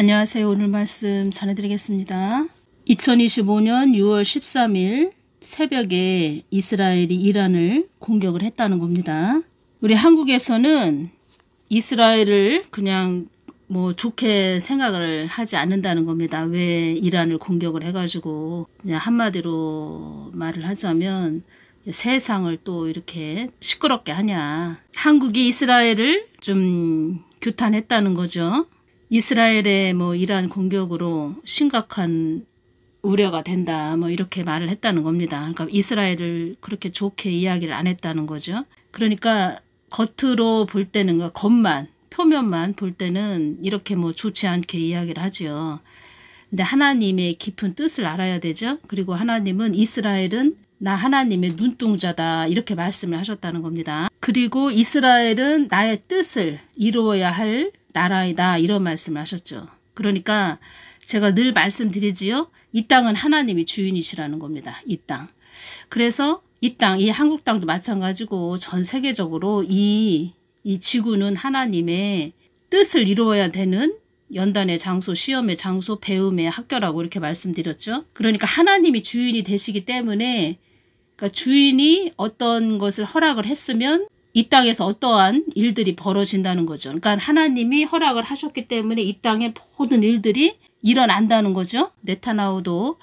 안녕하세요. 오늘 말씀 전해드리겠습니다. 2025년 6월 13일 새벽에 이스라엘이 이란을 공격을 했다는 겁니다. 우리 한국에서는 이스라엘을 그냥 좋게 생각을 하지 않는다는 겁니다. 왜 이란을 공격을 해가지고 그냥 한마디로 말을 하자면 세상을 또 이렇게 시끄럽게 하냐. 한국이 이스라엘을 좀 규탄했다는 거죠. 이스라엘의 이란 공격으로 심각한 우려가 된다 이렇게 말을 했다는 겁니다. 그러니까 이스라엘을 그렇게 좋게 이야기를 안 했다는 거죠. 그러니까 겉으로 볼 때는 표면만 볼 때는 이렇게 좋지 않게 이야기를 하죠. 근데 하나님의 깊은 뜻을 알아야 되죠. 그리고 하나님은 이스라엘은 나 하나님의 눈동자다 이렇게 말씀을 하셨다는 겁니다. 그리고 이스라엘은 나의 뜻을 이루어야 할 나라이다 이런 말씀을 하셨죠. 그러니까 제가 늘 말씀드리지요. 이 땅은 하나님이 주인이시라는 겁니다. 이 땅. 그래서 이 땅, 이 한국 땅도 마찬가지고 전 세계적으로 이 지구는 하나님의 뜻을 이루어야 되는 연단의 장소, 시험의 장소, 배움의 학교라고 이렇게 말씀드렸죠. 그러니까 하나님이 주인이 되시기 때문에 그러니까 주인이 어떤 것을 허락을 했으면 이 땅에서 어떠한 일들이 벌어진다는 거죠. 그러니까 하나님이 허락을 하셨기 때문에 이 땅의 모든 일들이 일어난다는 거죠. 네타냐후도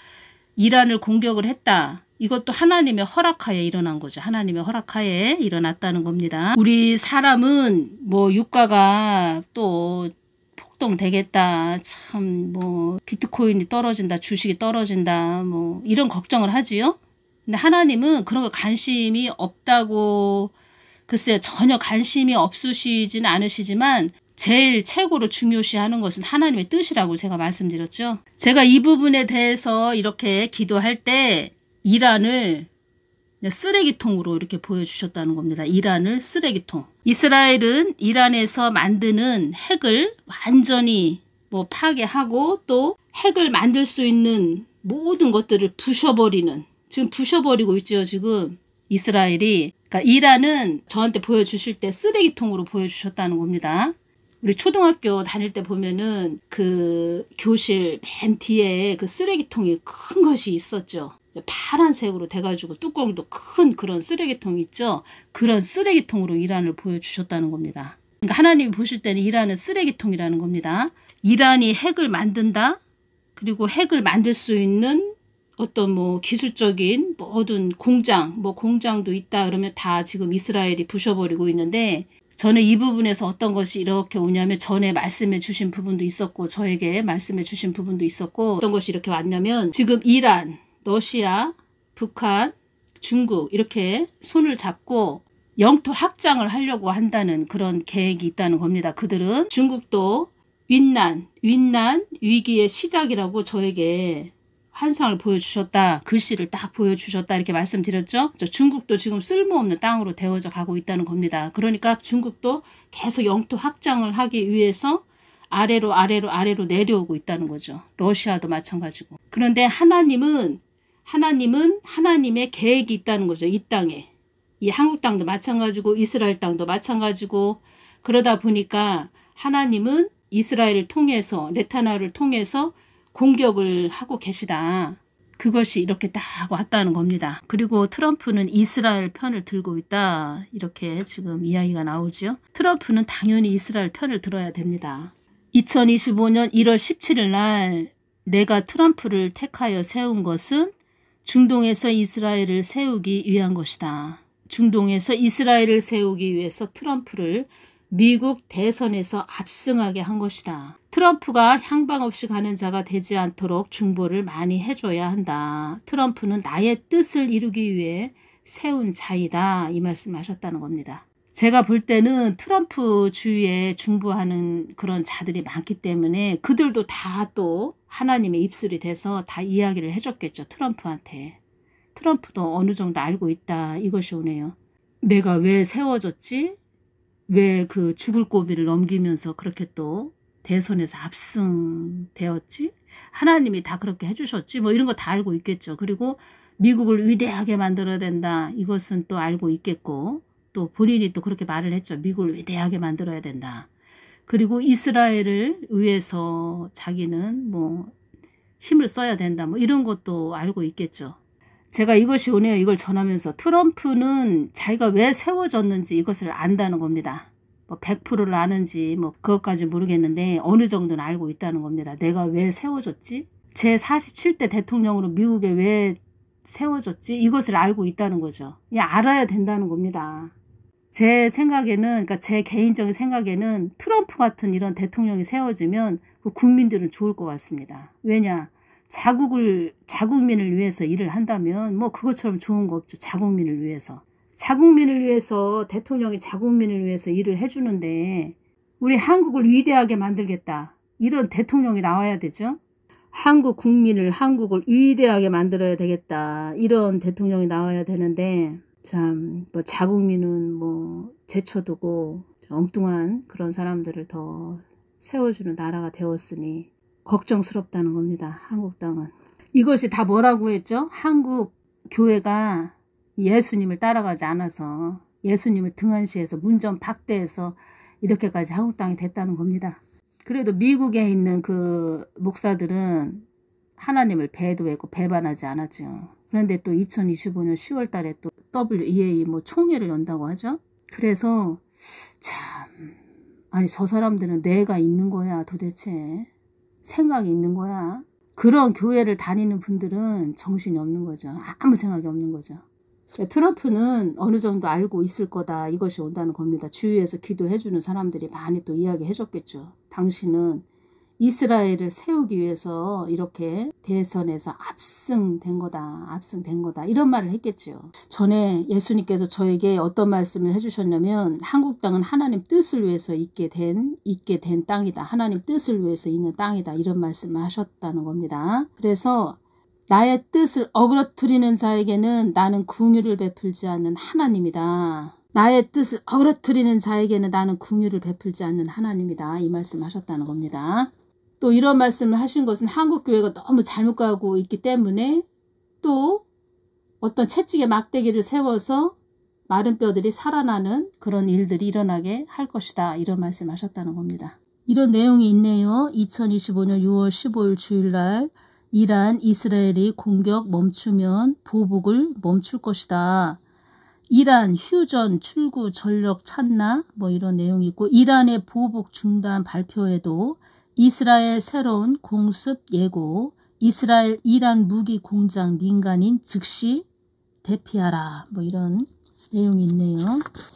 이란을 공격을 했다. 이것도 하나님의 허락하에 일어난 거죠. 하나님의 허락하에 일어났다는 겁니다. 우리 사람은 유가가 또 폭등되겠다. 참 비트코인이 떨어진다. 주식이 떨어진다. 이런 걱정을 하지요. 근데 하나님은 그런 거 관심이 없다고 글쎄요. 전혀 관심이 없으시진 않으시지만 제일 최고로 중요시하는 것은 하나님의 뜻이라고 제가 말씀드렸죠. 제가 이 부분에 대해서 이렇게 기도할 때 이란을 쓰레기통으로 이렇게 보여주셨다는 겁니다. 이란을 쓰레기통. 이스라엘은 이란에서 만드는 핵을 완전히 파괴하고 또 핵을 만들 수 있는 모든 것들을 부셔버리는 지금 부셔버리고 있죠. 지금 이스라엘이. 그러니까 이란은 저한테 보여주실 때 쓰레기통으로 보여주셨다는 겁니다. 우리 초등학교 다닐 때 보면은 그 교실 맨 뒤에 그 쓰레기통이 큰 것이 있었죠. 파란색으로 돼가지고 뚜껑도 큰 그런 쓰레기통 있죠. 그런 쓰레기통으로 이란을 보여주셨다는 겁니다. 그러니까 하나님이 보실 때는 이란은 쓰레기통이라는 겁니다. 이란이 핵을 만든다. 그리고 핵을 만들 수 있는 어떤 기술적인 모든 공장도 있다 그러면 다 지금 이스라엘이 부셔버리고 있는데 저는 이 부분에서 어떤 것이 이렇게 오냐면 전에 말씀해 주신 부분도 있었고 저에게 말씀해 주신 부분도 있었고 어떤 것이 이렇게 왔냐면 지금 이란, 러시아, 북한, 중국 이렇게 손을 잡고 영토 확장을 하려고 한다는 그런 계획이 있다는 겁니다. 그들은 중국도 윈난 위기의 시작이라고 저에게 환상을 보여주셨다. 글씨를 딱 보여주셨다. 이렇게 말씀드렸죠. 중국도 지금 쓸모없는 땅으로 되어져 가고 있다는 겁니다. 그러니까 중국도 계속 영토 확장을 하기 위해서 아래로 내려오고 있다는 거죠. 러시아도 마찬가지고. 그런데 하나님은 하나님의 계획이 있다는 거죠. 이 땅에. 이 한국 땅도 마찬가지고 이스라엘 땅도 마찬가지고 그러다 보니까 하나님은 이스라엘을 통해서 네타냐후를 통해서 공격을 하고 계시다. 그것이 이렇게 딱 왔다는 겁니다. 그리고 트럼프는 이스라엘 편을 들고 있다. 이렇게 지금 이야기가 나오죠. 트럼프는 당연히 이스라엘 편을 들어야 됩니다. 2025년 1월 17일 날 내가 트럼프를 택하여 세운 것은 중동에서 이스라엘을 세우기 위한 것이다. 중동에서 이스라엘을 세우기 위해서 트럼프를 미국 대선에서 압승하게 한 것이다. 트럼프가 향방 없이 가는 자가 되지 않도록 중보를 많이 해줘야 한다. 트럼프는 나의 뜻을 이루기 위해 세운 자이다. 이 말씀하셨다는 겁니다. 제가 볼 때는 트럼프 주위에 중보하는 그런 자들이 많기 때문에 그들도 다 또 하나님의 입술이 돼서 다 이야기를 해줬겠죠. 트럼프한테. 트럼프도 어느 정도 알고 있다. 이것이 오네요. 내가 왜 세워졌지? 왜 그 죽을 고비를 넘기면서 그렇게 또 대선에서 압승되었지? 하나님이 다 그렇게 해주셨지? 이런 거 다 알고 있겠죠. 그리고 미국을 위대하게 만들어야 된다. 이것은 또 알고 있겠고 또 본인이 또 그렇게 말을 했죠. 미국을 위대하게 만들어야 된다. 그리고 이스라엘을 위해서 자기는 뭐 힘을 써야 된다 뭐 이런 것도 알고 있겠죠. 제가 이것이 오네요. 이걸 전하면서 트럼프는 자기가 왜 세워졌는지 이것을 안다는 겁니다. 뭐 100%를 아는지 뭐 그것까지 모르겠는데 어느 정도는 알고 있다는 겁니다. 내가 왜 세워졌지? 제 47대 대통령으로 미국에 왜 세워졌지? 이것을 알고 있다는 거죠. 그냥 알아야 된다는 겁니다. 제 생각에는, 그러니까 제 개인적인 생각에는 트럼프 같은 이런 대통령이 세워지면 그 국민들은 좋을 것 같습니다. 왜냐? 자국민을 위해서 일을 한다면 뭐 그것처럼 좋은 거 없죠. 자국민을 위해서. 자국민을 위해서 대통령이 자국민을 위해서 일을 해주는데 우리 한국을 위대하게 만들겠다. 이런 대통령이 나와야 되죠. 한국 국민을 한국을 위대하게 만들어야 되겠다. 이런 대통령이 나와야 되는데 참 뭐 자국민은 뭐 제쳐두고 엉뚱한 그런 사람들을 더 세워주는 나라가 되었으니 걱정스럽다는 겁니다. 한국당은. 이것이 다 뭐라고 했죠? 한국 교회가 예수님을 따라가지 않아서 예수님을 등한시해서 문전 박대해서 이렇게까지 한국당이 됐다는 겁니다. 그래도 미국에 있는 그 목사들은 하나님을 배도했고 배반하지 않았죠. 그런데 또 2025년 10월 달에 또 WEA 뭐 총회를 연다고 하죠. 그래서 참 아니 저 사람들은 뇌가 있는 거야 도대체. 생각이 있는 거야. 그런 교회를 다니는 분들은 정신이 없는 거죠. 아무 생각이 없는 거죠. 트럼프는 어느 정도 알고 있을 거다. 이것이 온다는 겁니다. 주위에서 기도해주는 사람들이 많이 또 이야기해 줬겠죠. 당신은 이스라엘을 세우기 위해서 이렇게 대선에서 압승된 거다. 이런 말을 했겠죠. 전에 예수님께서 저에게 어떤 말씀을 해주셨냐면 한국당은 하나님 뜻을 위해서 있게 된 땅이다. 하나님 뜻을 위해서 있는 땅이다. 이런 말씀을 하셨다는 겁니다. 그래서 나의 뜻을 어그러뜨리는 자에게는 나는 긍휼을 베풀지 않는 하나님이다. 나의 뜻을 어그러뜨리는 자에게는 나는 긍휼을 베풀지 않는 하나님이다. 이 말씀을 하셨다는 겁니다. 또 이런 말씀을 하신 것은 한국교회가 너무 잘못 가고 있기 때문에 또 어떤 채찍에 막대기를 세워서 마른 뼈들이 살아나는 그런 일들이 일어나게 할 것이다. 이런 말씀을 하셨다는 겁니다. 이런 내용이 있네요. 2025년 6월 15일 주일날 이란, 이스라엘이 공격 멈추면 보복을 멈출 것이다. 이란 휴전 출구 전력 찾나? 뭐 이런 내용이 있고 이란의 보복 중단 발표에도 이스라엘 새로운 공습 예고, 이스라엘 이란 무기 공장 민간인 즉시 대피하라. 뭐 이런 내용이 있네요.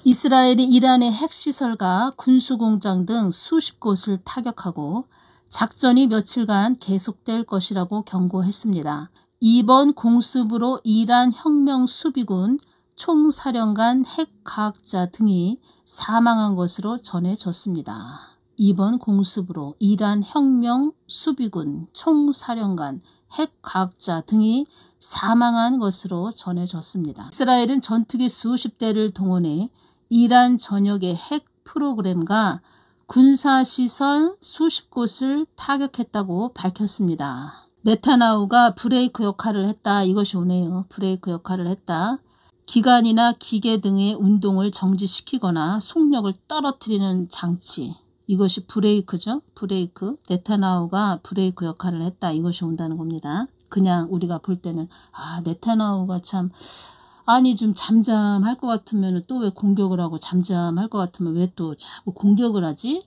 이스라엘이 이란의 핵시설과 군수공장 등 수십 곳을 타격하고 작전이 며칠간 계속될 것이라고 경고했습니다. 이번 공습으로 이란 혁명수비군 총사령관 핵과학자 등이 사망한 것으로 전해졌습니다. 이번 공습으로 이란 혁명수비군 총사령관 핵과학자 등이 사망한 것으로 전해졌습니다. 이스라엘은 전투기 수십 대를 동원해 이란 전역의 핵 프로그램과 군사시설 수십 곳을 타격했다고 밝혔습니다. 네타냐후가 브레이크 역할을 했다. 이것이 오네요. 브레이크 역할을 했다. 기관이나 기계 등의 운동을 정지시키거나 속력을 떨어뜨리는 장치. 이것이 브레이크죠. 브레이크. 네타냐후가 브레이크 역할을 했다. 이것이 온다는 겁니다. 그냥 우리가 볼 때는 네타냐후가 참 아니 좀 잠잠할 것 같으면 또 왜 공격을 하고 잠잠할 것 같으면 왜 또 자꾸 공격을 하지?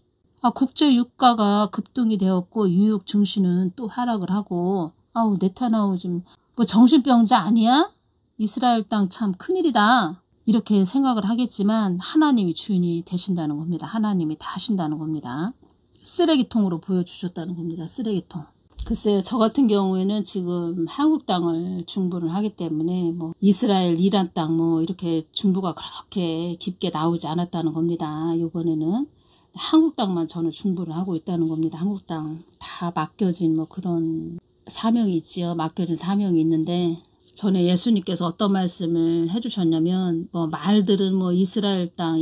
국제 유가가 급등이 되었고 유육 증시는 또 하락을 하고 네타냐후 좀 뭐 정신병자 아니야? 이스라엘 땅 참 큰일이다. 이렇게 생각을 하겠지만 하나님이 주인이 되신다는 겁니다. 하나님이 다 하신다는 겁니다. 쓰레기통으로 보여주셨다는 겁니다. 쓰레기통. 글쎄요. 저 같은 경우에는 지금 한국 땅을 중보를 하기 때문에 뭐 이스라엘, 이란 땅 뭐 이렇게 중보가 그렇게 깊게 나오지 않았다는 겁니다. 이번에는 한국 땅만 저는 중보를 하고 있다는 겁니다. 한국 땅 다 맡겨진 뭐 그런 사명이 있지요. 맡겨진 사명이 있는데 전에 예수님께서 어떤 말씀을 해주셨냐면 뭐 말들은 뭐 이스라엘 땅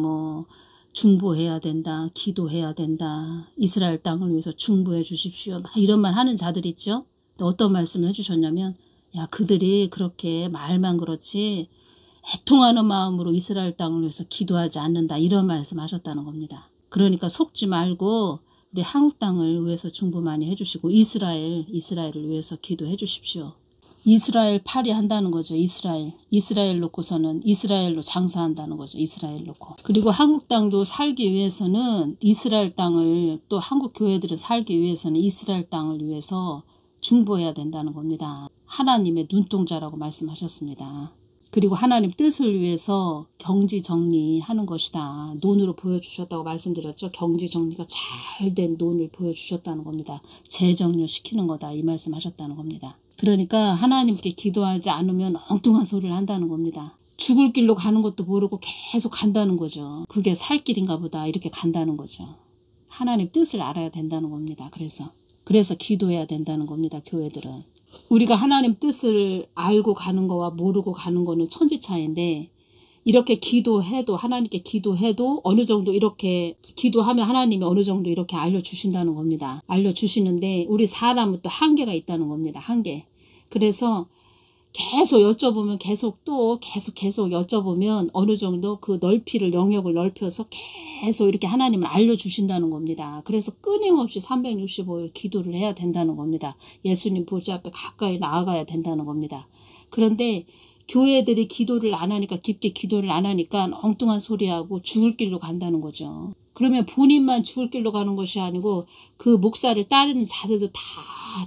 뭐 중보해야 된다. 기도해야 된다. 이스라엘 땅을 위해서 중보해 주십시오. 막 이런 말 하는 자들 있죠. 어떤 말씀을 해주셨냐면 야 그들이 그렇게 말만 그렇지 애통하는 마음으로 이스라엘 땅을 위해서 기도하지 않는다. 이런 말씀 하셨다는 겁니다. 그러니까 속지 말고 우리 한국 땅을 위해서 중보 많이 해주시고 이스라엘을 위해서 기도해 주십시오. 이스라엘 파리한다는 거죠. 이스라엘 놓고서는 이스라엘로 장사한다는 거죠. 이스라엘 놓고. 그리고 한국 땅도 살기 위해서는 이스라엘 땅을, 또 한국 교회들을 살기 위해서는 이스라엘 땅을 위해서 중보해야 된다는 겁니다. 하나님의 눈동자라고 말씀하셨습니다. 그리고 하나님 뜻을 위해서 경지 정리하는 것이다. 논으로 보여주셨다고 말씀드렸죠. 경지 정리가 잘된 논을 보여주셨다는 겁니다. 재정렬시키는 거다, 이 말씀하셨다는 겁니다. 그러니까 하나님께 기도하지 않으면 엉뚱한 소리를 한다는 겁니다. 죽을 길로 가는 것도 모르고 계속 간다는 거죠. 그게 살 길인가 보다 이렇게 간다는 거죠. 하나님 뜻을 알아야 된다는 겁니다. 그래서 기도해야 된다는 겁니다. 교회들은. 우리가 하나님 뜻을 알고 가는 거와 모르고 가는 거는 천지 차이인데, 이렇게 기도해도, 하나님께 기도해도 어느 정도 이렇게 기도하면 하나님이 어느 정도 이렇게 알려주신다는 겁니다. 알려주시는데 우리 사람은 또 한계가 있다는 겁니다. 한계. 그래서 계속 여쭤보면 계속 여쭤보면 어느 정도 그 넓이를, 영역을 넓혀서 계속 이렇게 하나님을 알려주신다는 겁니다. 그래서 끊임없이 365일 기도를 해야 된다는 겁니다. 예수님 보좌 앞에 가까이 나아가야 된다는 겁니다. 그런데 교회들이 기도를 안 하니까, 깊게 기도를 안 하니까 엉뚱한 소리하고 죽을 길로 간다는 거죠. 그러면 본인만 죽을 길로 가는 것이 아니고 그 목사를 따르는 자들도 다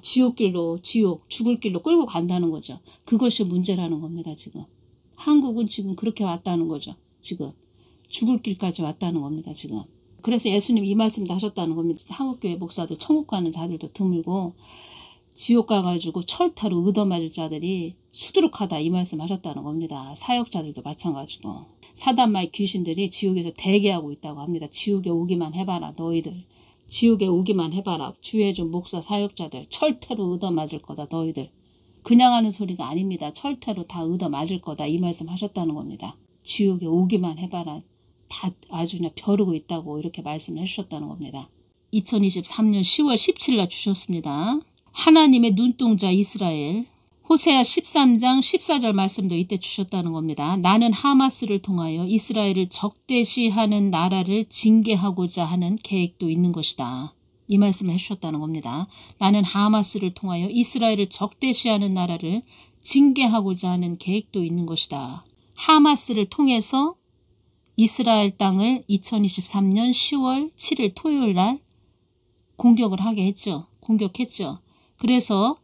죽을 길로 끌고 간다는 거죠. 그것이 문제라는 겁니다. 지금 한국은 지금 그렇게 왔다는 거죠. 지금 죽을 길까지 왔다는 겁니다. 지금. 그래서 예수님 이 말씀도 하셨다는 겁니다. 한국교회 목사들 천국 가는 자들도 드물고 지옥 가가지고 철퇴로 얻어맞을 자들이 수두룩하다, 이 말씀 하셨다는 겁니다. 사역자들도 마찬가지고. 사단마의 귀신들이 지옥에서 대기하고 있다고 합니다. 지옥에 오기만 해봐라, 너희들. 지옥에 오기만 해봐라. 주의 종 목사 사역자들 철퇴로 얻어맞을 거다, 너희들. 그냥 하는 소리가 아닙니다. 철퇴로 다 얻어맞을 거다, 이 말씀 하셨다는 겁니다. 지옥에 오기만 해봐라. 다 아주 그냥 벼르고 있다고 이렇게 말씀을 해주셨다는 겁니다. 2023년 10월 17일 날 주셨습니다. 하나님의 눈동자 이스라엘. 호세아 13장 14절 말씀도 이때 주셨다는 겁니다. 나는 하마스를 통하여 이스라엘을 적대시하는 나라를 징계하고자 하는 계획도 있는 것이다. 이 말씀을 해주셨다는 겁니다. 나는 하마스를 통하여 이스라엘을 적대시하는 나라를 징계하고자 하는 계획도 있는 것이다. 하마스를 통해서 이스라엘 땅을 2023년 10월 7일 토요일 날 공격을 하게 했죠. 공격했죠. 그래서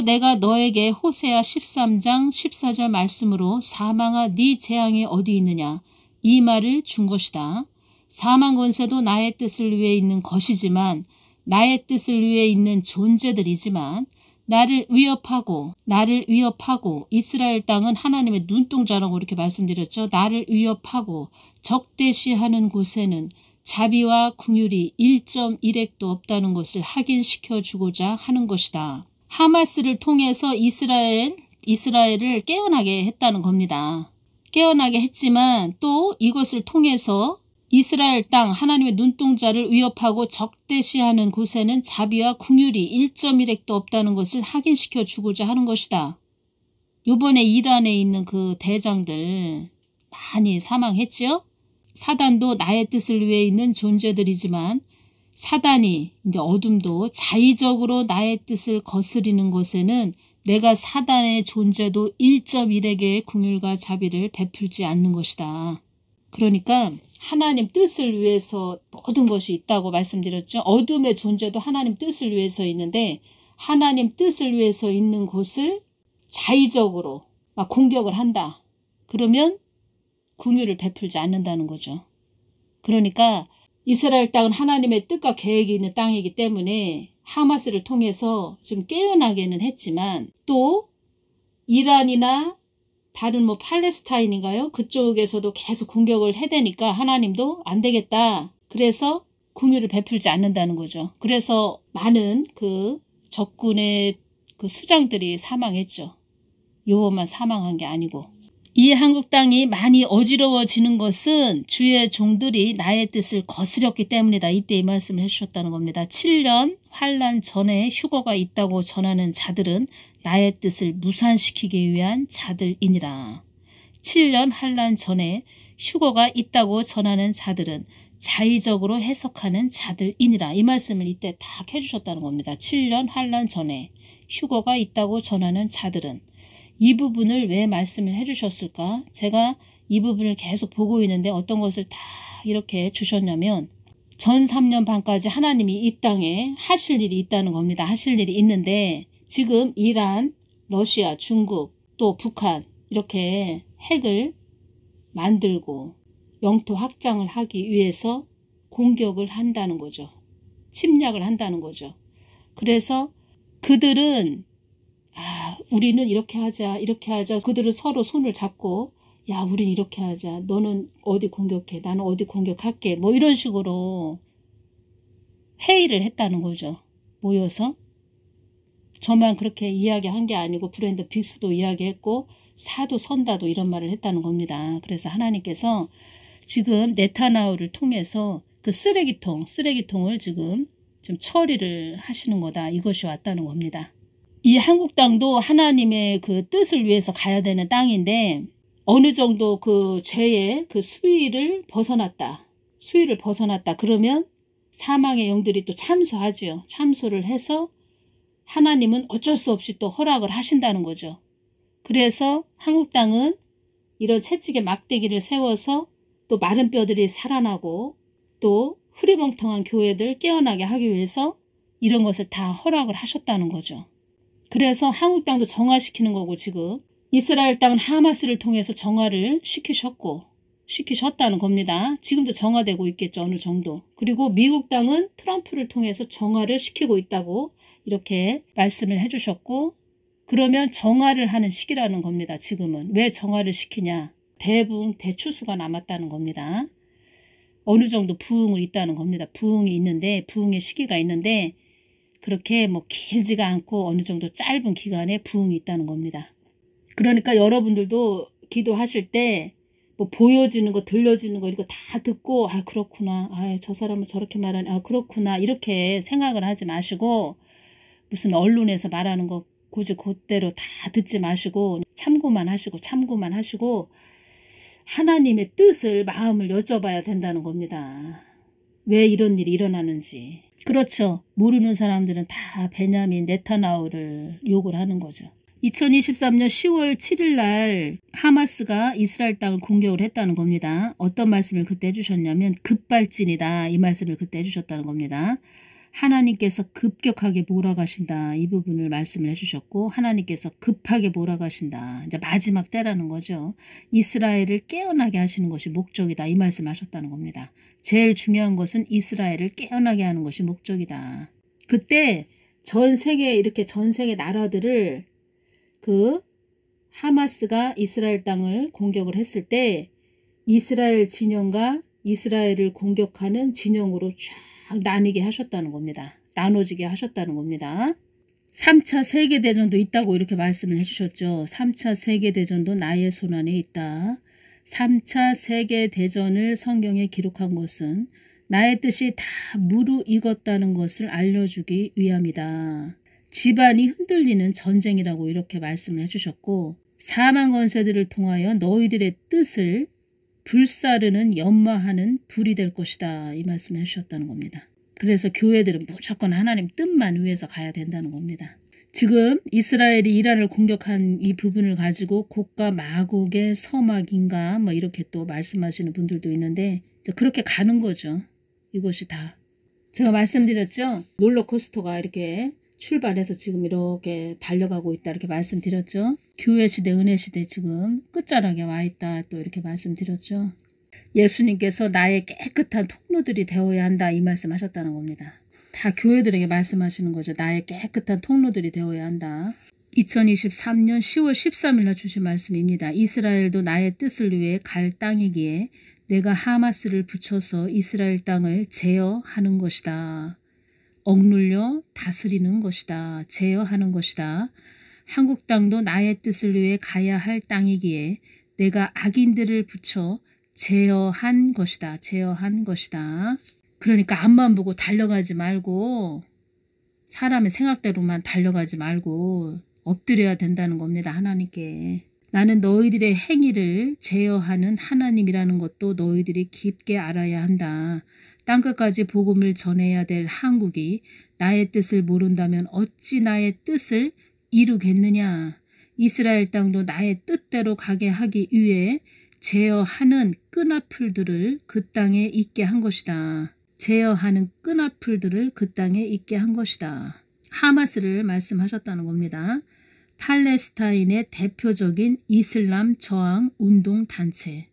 내가 너에게 호세아 13장 14절 말씀으로 사망아 네 재앙이 어디 있느냐, 이 말을 준 것이다. 사망 권세도 나의 뜻을 위해 있는 것이지만, 나의 뜻을 위해 있는 존재들이지만, 나를 위협하고 이스라엘 땅은 하나님의 눈동자라고 이렇게 말씀드렸죠. 나를 위협하고 적대시하는 곳에는 자비와 긍휼이 1.1핵도 없다는 것을 확인시켜 주고자 하는 것이다. 하마스를 통해서 이스라엘을 깨어나게 했다는 겁니다. 깨어나게 했지만 또 이것을 통해서 이스라엘 땅, 하나님의 눈동자를 위협하고 적대시하는 곳에는 자비와 긍휼이 1.1핵도 없다는 것을 확인시켜 주고자 하는 것이다. 요번에 이란에 있는 그 대장들 많이 사망했지요? 사단도 나의 뜻을 위해 있는 존재들이지만, 사단이 이제 어둠도 자의적으로 나의 뜻을 거스리는 곳에는 내가 사단의 존재도 1.1에게의 긍휼과 자비를 베풀지 않는 것이다. 그러니까 하나님 뜻을 위해서 모든 것이 있다고 말씀드렸죠. 어둠의 존재도 하나님 뜻을 위해서 있는데, 하나님 뜻을 위해서 있는 곳을 자의적으로 막 공격을 한다. 그러면 긍휼을 베풀지 않는다는 거죠. 그러니까 이스라엘 땅은 하나님의 뜻과 계획이 있는 땅이기 때문에 하마스를 통해서 좀 깨어나게는 했지만, 또 이란이나 다른 팔레스타인인가요? 그쪽에서도 계속 공격을 해대니까 하나님도 안 되겠다. 그래서 긍휼을 베풀지 않는다는 거죠. 그래서 많은 그 적군의 그 수장들이 사망했죠. 요것만 사망한 게 아니고. 이 한국 땅이 많이 어지러워지는 것은 주의 종들이 나의 뜻을 거스렸기 때문이다. 이때 이 말씀을 해주셨다는 겁니다. 7년 환난 전에 휴거가 있다고 전하는 자들은 나의 뜻을 무산시키기 위한 자들이니라. 7년 환난 전에 휴거가 있다고 전하는 자들은 자의적으로 해석하는 자들이니라. 이 말씀을 이때 딱 해주셨다는 겁니다. 7년 환란 전에 휴거가 있다고 전하는 자들은. 이 부분을 왜 말씀을 해주셨을까? 제가 이 부분을 계속 보고 있는데 어떤 것을 다 이렇게 주셨냐면 전 3년 반까지 하나님이 이 땅에 하실 일이 있다는 겁니다. 하실 일이 있는데 지금 이란, 러시아, 중국, 또 북한 이렇게 핵을 만들고 영토 확장을 하기 위해서 공격을 한다는 거죠. 침략을 한다는 거죠. 그래서 그들은 우리는 이렇게 하자 이렇게 하자. 그들은 서로 손을 잡고 야 우린 이렇게 하자. 너는 어디 공격해. 나는 어디 공격할게. 뭐 이런 식으로 회의를 했다는 거죠. 모여서. 저만 그렇게 이야기한 게 아니고 브랜드 빅스도 이야기했고 사도 선다도 이런 말을 했다는 겁니다. 그래서 하나님께서 지금 네타나후를 통해서 그 쓰레기통을 지금 처리를 하시는 거다. 이것이 왔다는 겁니다. 이 한국 땅도 하나님의 그 뜻을 위해서 가야 되는 땅인데 어느 정도 그 죄의 그 수위를 벗어났다. 그러면 사망의 영들이 또 참소하지요. 참소를 해서 하나님은 어쩔 수 없이 또 허락을 하신다는 거죠. 그래서 한국 땅은 이런 채찍의 막대기를 세워서 또 마른 뼈들이 살아나고 또 흐리멍텅한 교회들 깨어나게 하기 위해서 이런 것을 다 허락을 하셨다는 거죠. 그래서 한국 땅도 정화시키는 거고 지금 이스라엘 땅은 하마스를 통해서 정화를 시키셨다는 겁니다. 지금도 정화되고 있겠죠. 어느 정도. 그리고 미국 땅은 트럼프를 통해서 정화를 시키고 있다고 이렇게 말씀을 해주셨고 그러면 정화를 하는 시기라는 겁니다. 지금은. 왜 정화를 시키냐. 대추수가 남았다는 겁니다. 어느 정도 부흥을 있다는 겁니다. 부흥의 시기가 있는데 그렇게 뭐 길지가 않고 어느 정도 짧은 기간에 부흥이 있다는 겁니다. 그러니까 여러분들도 기도하실 때 뭐 보여지는 거 들려지는 거 이거 다 듣고 그렇구나. 저 사람은 저렇게 말하네. 그렇구나. 이렇게 생각을 하지 마시고 무슨 언론에서 말하는 거 굳이 그대로 다 듣지 마시고 참고만 하시고 하나님의 뜻을 마음을 여쭤봐야 된다는 겁니다. 왜 이런 일이 일어나는지. 그렇죠. 모르는 사람들은 다 베냐민 네타나후를 욕을 하는 거죠. 2023년 10월 7일 날 하마스가 이스라엘 땅을 공격을 했다는 겁니다. 어떤 말씀을 그때 해주셨냐면 급발진이다. 이 말씀을 그때 해주셨다는 겁니다. 하나님께서 급격하게 몰아가신다. 이 부분을 말씀을 해주셨고 하나님께서 급하게 몰아가신다. 이제 마지막 때라는 거죠. 이스라엘을 깨어나게 하시는 것이 목적이다. 이 말씀을 하셨다는 겁니다. 제일 중요한 것은 이스라엘을 깨어나게 하는 것이 목적이다. 그때 전 세계 나라들을 그 하마스가 이스라엘 땅을 공격을 했을 때 이스라엘 진영과 이스라엘을 공격하는 진영으로 쫙 나뉘게 하셨다는 겁니다. 나눠지게 하셨다는 겁니다. 3차 세계대전도 있다고 이렇게 말씀을 해주셨죠. 3차 세계대전도 나의 손안에 있다. 3차 세계대전을 성경에 기록한 것은 나의 뜻이 다 무르익었다는 것을 알려주기 위함이다. 집안이 흔들리는 전쟁이라고 이렇게 말씀을 해주셨고 사망 권세들을 통하여 너희들의 뜻을 불사르는 연마하는 불이 될 것이다. 이 말씀을 해주셨다는 겁니다. 그래서 교회들은 무조건 하나님 뜻만 위해서 가야 된다는 겁니다. 지금 이스라엘이 이란을 공격한 이 부분을 가지고 곡과 마곡의 서막인가 뭐 이렇게 또 말씀하시는 분들도 있는데 그렇게 가는 거죠. 이것이 다. 제가 말씀드렸죠. 롤러코스터가 이렇게 출발해서 지금 이렇게 달려가고 있다 이렇게 말씀드렸죠. 교회 시대 은혜 시대 지금 끝자락에 와 있다 또 이렇게 말씀드렸죠. 예수님께서 나의 깨끗한 통로들이 되어야 한다 이 말씀하셨다는 겁니다. 다 교회들에게 말씀하시는 거죠. 나의 깨끗한 통로들이 되어야 한다. 2023년 10월 13일날 주신 말씀입니다. 이스라엘도 나의 뜻을 위해 갈 땅이기에 내가 하마스를 붙여서 이스라엘 땅을 제어하는 것이다. 억눌려 다스리는 것이다. 제어하는 것이다. 한국 땅도 나의 뜻을 위해 가야 할 땅이기에 내가 악인들을 붙여 제어한 것이다. 제어한 것이다. 그러니까 앞만 보고 달려가지 말고 사람의 생각대로만 달려가지 말고 엎드려야 된다는 겁니다. 하나님께. 나는 너희들의 행위를 제어하는 하나님이라는 것도 너희들이 깊게 알아야 한다. 땅끝까지 복음을 전해야 될 한국이 나의 뜻을 모른다면 어찌 나의 뜻을 이루겠느냐. 이스라엘 땅도 나의 뜻대로 가게 하기 위해 제어하는 끈앞풀들을 그 땅에 있게 한 것이다. 제어하는 끈앞풀들을 그 땅에 있게 한 것이다. 하마스를 말씀하셨다는 겁니다. 팔레스타인의 대표적인 이슬람 저항 운동 단체.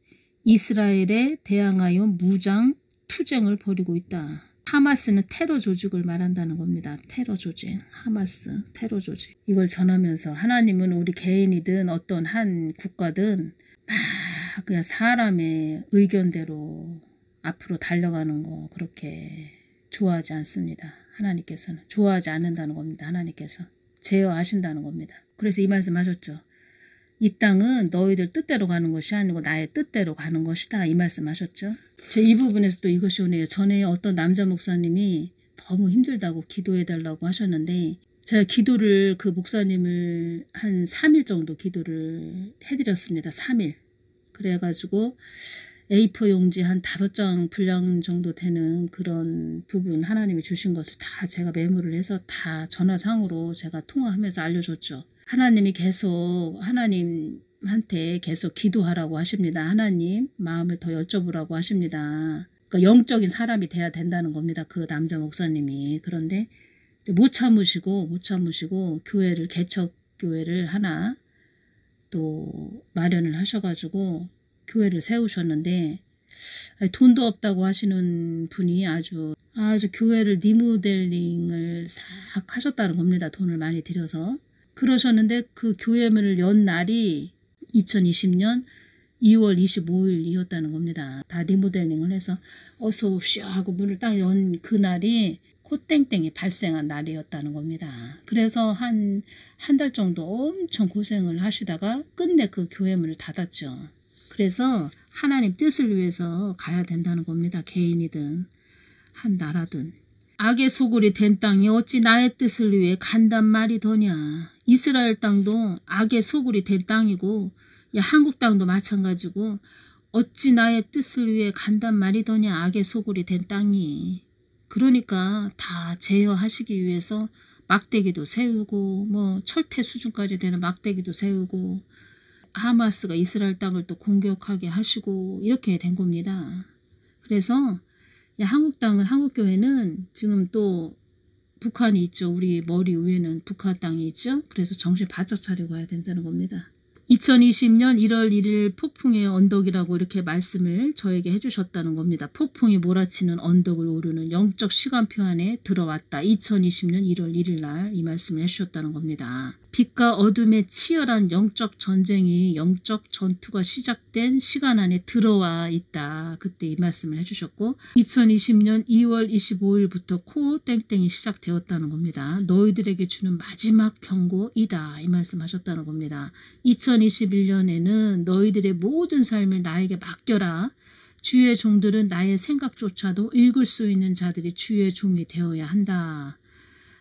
이스라엘에 대항하여 무장 투쟁을 벌이고 있다. 하마스는 테러 조직을 말한다는 겁니다. 테러 조직. 하마스 테러 조직. 이걸 전하면서 하나님은 우리 개인이든 어떤 한 국가든 막 그냥 사람의 의견대로 앞으로 달려가는 거 그렇게 좋아하지 않습니다. 하나님께서는. 좋아하지 않는다는 겁니다. 하나님께서. 제어하신다는 겁니다. 그래서 이 말씀 하셨죠. 이 땅은 너희들 뜻대로 가는 것이 아니고 나의 뜻대로 가는 것이다. 이 말씀 하셨죠. 제 이 부분에서 또 이것이 오네요. 전에 어떤 남자 목사님이 너무 힘들다고 기도해달라고 하셨는데 제가 기도를 그 목사님을 한 3일 정도 기도를 해드렸습니다. 3일. 그래가지고 A4 용지 한 5장 분량 정도 되는 그런 부분 하나님이 주신 것을 다 제가 메모를 해서 다 전화상으로 제가 통화하면서 알려줬죠. 하나님이 계속 하나님한테 계속 기도하라고 하십니다. 하나님 마음을 더 여쭤보라고 하십니다. 그러니까 영적인 사람이 돼야 된다는 겁니다. 그 남자 목사님이. 그런데 못 참으시고 교회를 개척교회를 하나 또 마련을 하셔가지고 교회를 세우셨는데 돈도 없다고 하시는 분이 아주 교회를 리모델링을 싹 하셨다는 겁니다. 돈을 많이 들여서. 그러셨는데 그 교회문을 연 날이 2020년 2월 25일이었다는 겁니다. 다 리모델링을 해서 어서 옵시오 하고 문을 딱 연 그 날이 코땡땡이 발생한 날이었다는 겁니다. 그래서 한 달 정도 엄청 고생을 하시다가 끝내 그 교회문을 닫았죠. 그래서 하나님 뜻을 위해서 가야 된다는 겁니다. 개인이든 한 나라든. 악의 소굴이 된 땅이 어찌 나의 뜻을 위해 간단 말이더냐. 이스라엘 땅도 악의 소굴이 된 땅이고 한국 땅도 마찬가지고 어찌 나의 뜻을 위해 간단 말이더냐. 악의 소굴이 된 땅이. 그러니까 다 제어하시기 위해서 막대기도 세우고 뭐 철퇴 수준까지 되는 막대기도 세우고 하마스가 이스라엘 땅을 또 공격하게 하시고 이렇게 된 겁니다. 그래서 한국 땅은 한국교회는 지금 또 북한이 있죠. 우리 머리 위에는 북한 땅이 있죠. 그래서 정신 바짝 차리고 가야 된다는 겁니다. 2020년 1월 1일 폭풍의 언덕이라고 이렇게 말씀을 저에게 해주셨다는 겁니다. 폭풍이 몰아치는 언덕을 오르는 영적 시간표 안에 들어왔다. 2020년 1월 1일 날 이 말씀을 해주셨다는 겁니다. 빛과 어둠의 치열한 영적 전쟁이 영적 전투가 시작된 시간 안에 들어와 있다. 그때 이 말씀을 해주셨고 2020년 2월 25일부터 코 땡땡이 시작되었다는 겁니다. 너희들에게 주는 마지막 경고이다. 이 말씀하셨다는 겁니다. 2021년에는 너희들의 모든 삶을 나에게 맡겨라. 주의 종들은 나의 생각조차도 읽을 수 있는 자들이 주의 종이 되어야 한다.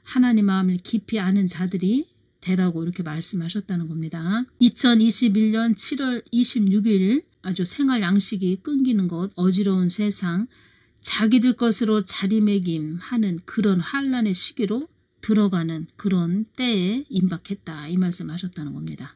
하나님 마음을 깊이 아는 자들이 되라고 이렇게 말씀하셨다는 겁니다. 2021년 7월 26일 아주 생활 양식이 끊기는 것, 어지러운 세상, 자기들 것으로 자리매김하는 그런 환란의 시기로 들어가는 그런 때에 임박했다. 이 말씀하셨다는 겁니다.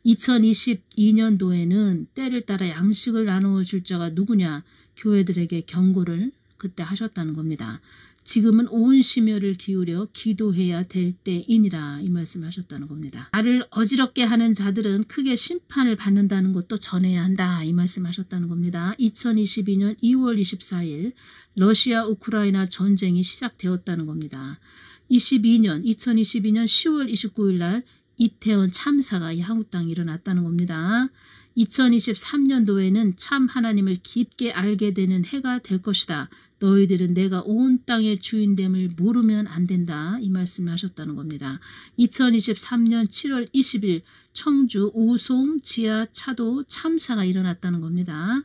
2022년도에는 때를 따라 양식을 나누어 줄 자가 누구냐 교회들에게 경고를 그때 하셨다는 겁니다. 지금은 온 심혈을 기울여 기도해야 될 때이니라 이 말씀하셨다는 겁니다. 나를 어지럽게 하는 자들은 크게 심판을 받는다는 것도 전해야 한다 이 말씀하셨다는 겁니다. 2022년 2월 24일 러시아 우크라이나 전쟁이 시작되었다는 겁니다. 2022년 10월 29일 날 이태원 참사가 이 한국 땅에 일어났다는 겁니다. 2023년도에는 참 하나님을 깊게 알게 되는 해가 될 것이다. 너희들은 내가 온 땅의 주인됨을 모르면 안 된다. 이 말씀을 하셨다는 겁니다. 2023년 7월 20일 청주 오송 지하 차도 참사가 일어났다는 겁니다.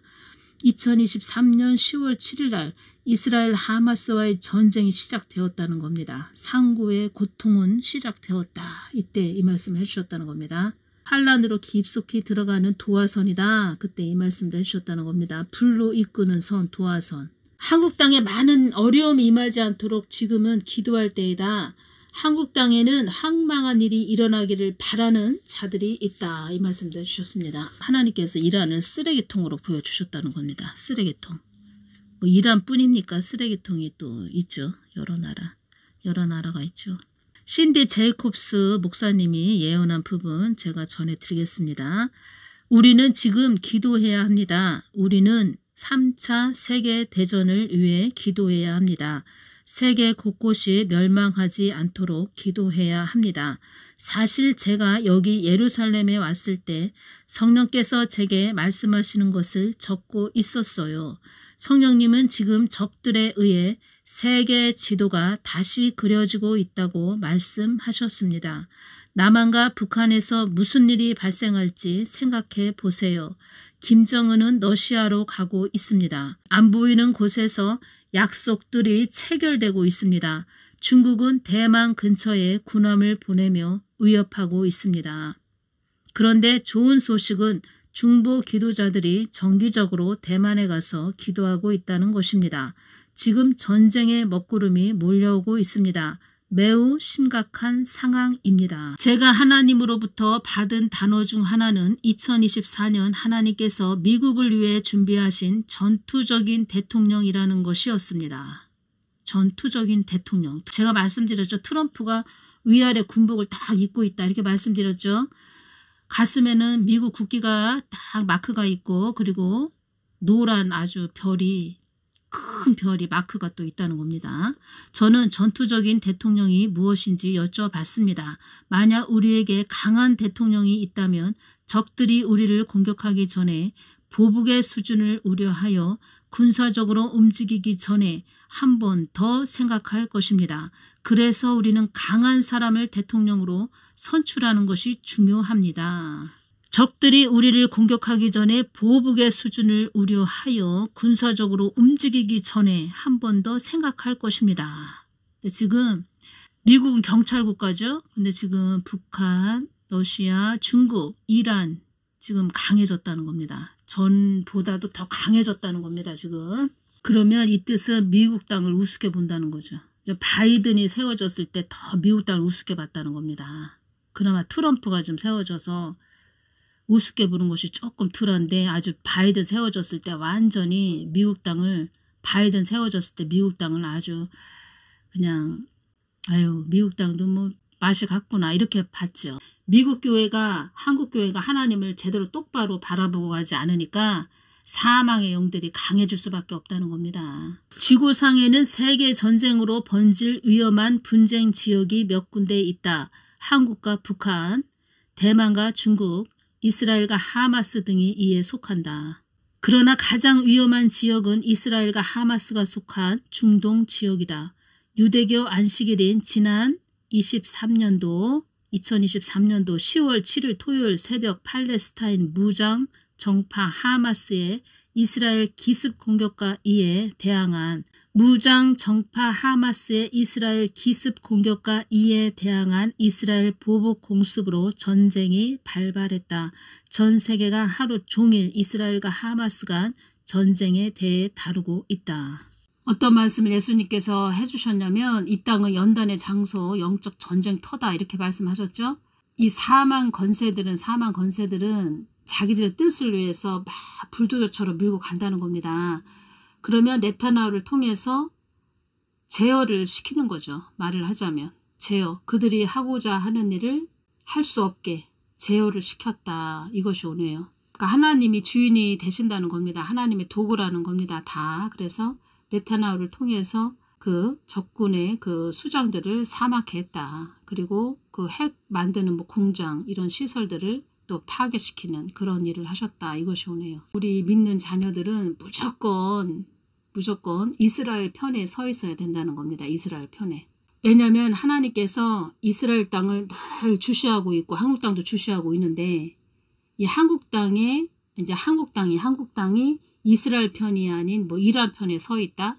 2023년 10월 7일 날 이스라엘 하마스와의 전쟁이 시작되었다는 겁니다. 상고의 고통은 시작되었다. 이때 이 말씀을 해주셨다는 겁니다. 환란으로 깊숙이 들어가는 도화선이다. 그때 이 말씀도 해주셨다는 겁니다. 불로 이끄는 선, 도화선. 한국 땅에 많은 어려움이 임하지 않도록 지금은 기도할 때이다. 한국 땅에는 황망한 일이 일어나기를 바라는 자들이 있다. 이 말씀도 해주셨습니다. 하나님께서 이란을 쓰레기통으로 보여주셨다는 겁니다. 쓰레기통. 뭐 이란뿐입니까? 쓰레기통이 또 있죠. 여러 나라가 있죠. 신디 제이콥스 목사님이 예언한 부분 제가 전해드리겠습니다. 우리는 지금 기도해야 합니다. 우리는 3차 세계대전을 위해 기도해야 합니다. 세계 곳곳이 멸망하지 않도록 기도해야 합니다. 사실 제가 여기 예루살렘에 왔을 때 성령께서 제게 말씀하시는 것을 적고 있었어요. 성령님은 지금 적들에 의해 세계 지도가 다시 그려지고 있다고 말씀하셨습니다. 남한과 북한에서 무슨 일이 발생할지 생각해 보세요. 김정은은 러시아로 가고 있습니다. 안 보이는 곳에서 약속들이 체결되고 있습니다. 중국은 대만 근처에 군함을 보내며 위협하고 있습니다. 그런데 좋은 소식은 중보 기도자들이 정기적으로 대만에 가서 기도하고 있다는 것입니다. 지금 전쟁의 먹구름이 몰려오고 있습니다. 매우 심각한 상황입니다. 제가 하나님으로부터 받은 단어 중 하나는 2024년 하나님께서 미국을 위해 준비하신 전투적인 대통령이라는 것이었습니다. 전투적인 대통령. 제가 말씀드렸죠. 트럼프가 위아래 군복을 딱 입고 있다 이렇게 말씀드렸죠. 가슴에는 미국 국기가 딱 마크가 있고 그리고 노란 아주 별이 큰 별이 마크가 또 있다는 겁니다. 저는 전투적인 대통령이 무엇인지 여쭤봤습니다. 만약 우리에게 강한 대통령이 있다면 적들이 우리를 공격하기 전에 보복의 수준을 우려하여 군사적으로 움직이기 전에 한 번 더 생각할 것입니다. 그래서 우리는 강한 사람을 대통령으로 선출하는 것이 중요합니다. 적들이 우리를 공격하기 전에 보복의 수준을 우려하여 군사적으로 움직이기 전에 한 번 더 생각할 것입니다. 지금 미국은 경찰 국가죠. 근데 지금 북한, 러시아, 중국, 이란 지금 강해졌다는 겁니다. 전보다도 더 강해졌다는 겁니다. 지금. 그러면 이 뜻은 미국 땅을 우습게 본다는 거죠. 바이든이 세워졌을 때 더 미국 땅을 우습게 봤다는 겁니다. 그나마 트럼프가 좀 세워져서 우습게 보는 것이 조금 덜한데 아주 바이든 세워졌을 때 완전히 미국 땅을 바이든 세워졌을 때 미국 땅을 아주 그냥 아유 미국 땅도 뭐 맛이 갔구나 이렇게 봤죠. 미국 교회가 한국 교회가 하나님을 제대로 똑바로 바라보고 가지 않으니까 사망의 영들이 강해질 수밖에 없다는 겁니다. 지구상에는 세계 전쟁으로 번질 위험한 분쟁 지역이 몇 군데 있다. 한국과 북한, 대만과 중국, 이스라엘과 하마스 등이 이에 속한다. 그러나 가장 위험한 지역은 이스라엘과 하마스가 속한 중동 지역이다. 유대교 안식일인 지난 2023년도 10월 7일 토요일 새벽 팔레스타인 무장 정파 하마스의 이스라엘 기습 공격과 이에 대항한 무장 정파 하마스의 이스라엘 기습 공격과 이에 대항한 이스라엘 보복 공습으로 전쟁이 발발했다. 전 세계가 하루 종일 이스라엘과 하마스 간 전쟁에 대해 다루고 있다. 어떤 말씀을 예수님께서 해주셨냐면 이 땅은 연단의 장소, 영적 전쟁터다 이렇게 말씀하셨죠. 이 사망 건세들은 자기들의 뜻을 위해서 막 불도저처럼 밀고 간다는 겁니다. 그러면 네타냐후를 통해서 제어를 시키는 거죠. 말을 하자면 제어. 그들이 하고자 하는 일을 할 수 없게 제어를 시켰다. 이것이 오네요. 그러니까 하나님이 주인이 되신다는 겁니다. 하나님의 도구라는 겁니다. 다. 그래서 네타냐후를 통해서 그 적군의 그 수장들을 사막해 했다. 그리고 그 핵 만드는 뭐 공장 이런 시설들을 또 파괴시키는 그런 일을 하셨다. 이것이 오네요. 우리 믿는 자녀들은 무조건 이스라엘 편에 서 있어야 된다는 겁니다. 이스라엘 편에. 왜냐하면 하나님께서 이스라엘 땅을 늘 주시하고 있고 한국 땅도 주시하고 있는데 이 한국 땅이 이스라엘 편이 아닌 뭐 이란 편에 서 있다?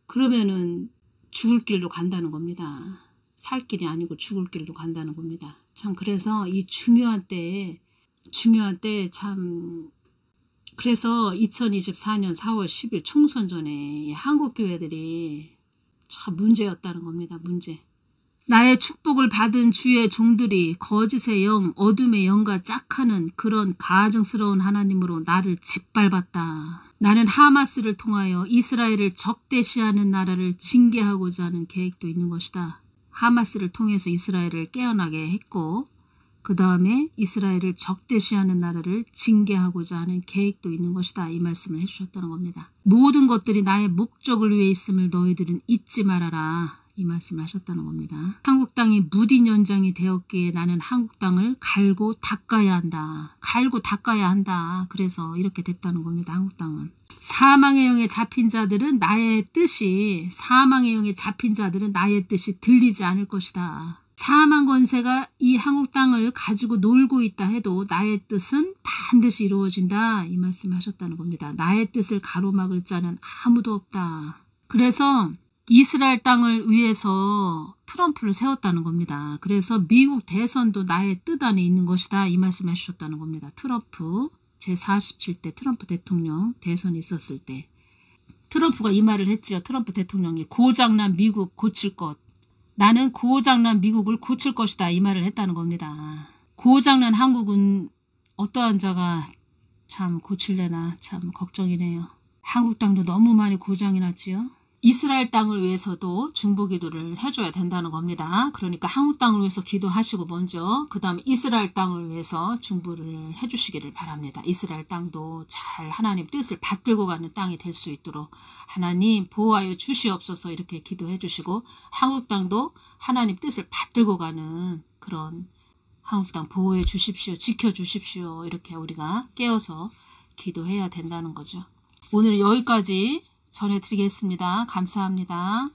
그러면은 죽을 길로 간다는 겁니다. 살 길이 아니고 죽을 길로 간다는 겁니다. 참 그래서 이 중요한 때에 중요한 때 참. 그래서 2024년 4월 10일 총선 전에 한국 교회들이 참 문제였다는 겁니다. 문제. 나의 축복을 받은 주의 종들이 거짓의 영, 어둠의 영과 짝하는 그런 가증스러운 하나님으로 나를 짓밟았다. 나는 하마스를 통하여 이스라엘을 적대시하는 나라를 징계하고자 하는 계획도 있는 것이다. 하마스를 통해서 이스라엘을 깨어나게 했고 그 다음에 이스라엘을 적대시하는 나라를 징계하고자 하는 계획도 있는 것이다. 이 말씀을 해주셨다는 겁니다. 모든 것들이 나의 목적을 위해 있음을 너희들은 잊지 말아라. 이 말씀을 하셨다는 겁니다. 한국 땅이 무딘 연장이 되었기에 나는 한국 땅을 갈고 닦아야 한다. 갈고 닦아야 한다. 그래서 이렇게 됐다는 겁니다. 한국 땅은. 사망의 영에 잡힌 자들은 나의 뜻이 들리지 않을 것이다. 사망 권세가 이 한국 땅을 가지고 놀고 있다 해도 나의 뜻은 반드시 이루어진다. 이 말씀을 하셨다는 겁니다. 나의 뜻을 가로막을 자는 아무도 없다. 그래서 이스라엘 땅을 위해서 트럼프를 세웠다는 겁니다. 그래서 미국 대선도 나의 뜻 안에 있는 것이다. 이 말씀을 해주셨다는 겁니다. 트럼프 제47대 트럼프 대통령 대선이 있었을 때 트럼프가 이 말을 했지요. 트럼프 대통령이 고장난 미국 고칠 것. 나는 고장난 미국을 고칠 것이다. 이 말을 했다는 겁니다. 고장난 한국은 어떠한 자가 참 고칠래나 참 걱정이네요. 한국 땅도 너무 많이 고장이 났지요. 이스라엘 땅을 위해서도 중보기도를 해줘야 된다는 겁니다. 그러니까 한국 땅을 위해서 기도하시고 먼저 그 다음에 이스라엘 땅을 위해서 중보를 해주시기를 바랍니다. 이스라엘 땅도 잘 하나님 뜻을 받들고 가는 땅이 될 수 있도록 하나님 보호하여 주시옵소서 이렇게 기도해 주시고 한국 땅도 하나님 뜻을 받들고 가는 그런 한국 땅 보호해 주십시오. 지켜주십시오. 이렇게 우리가 깨어서 기도해야 된다는 거죠. 오늘 여기까지 전해드리겠습니다. 감사합니다.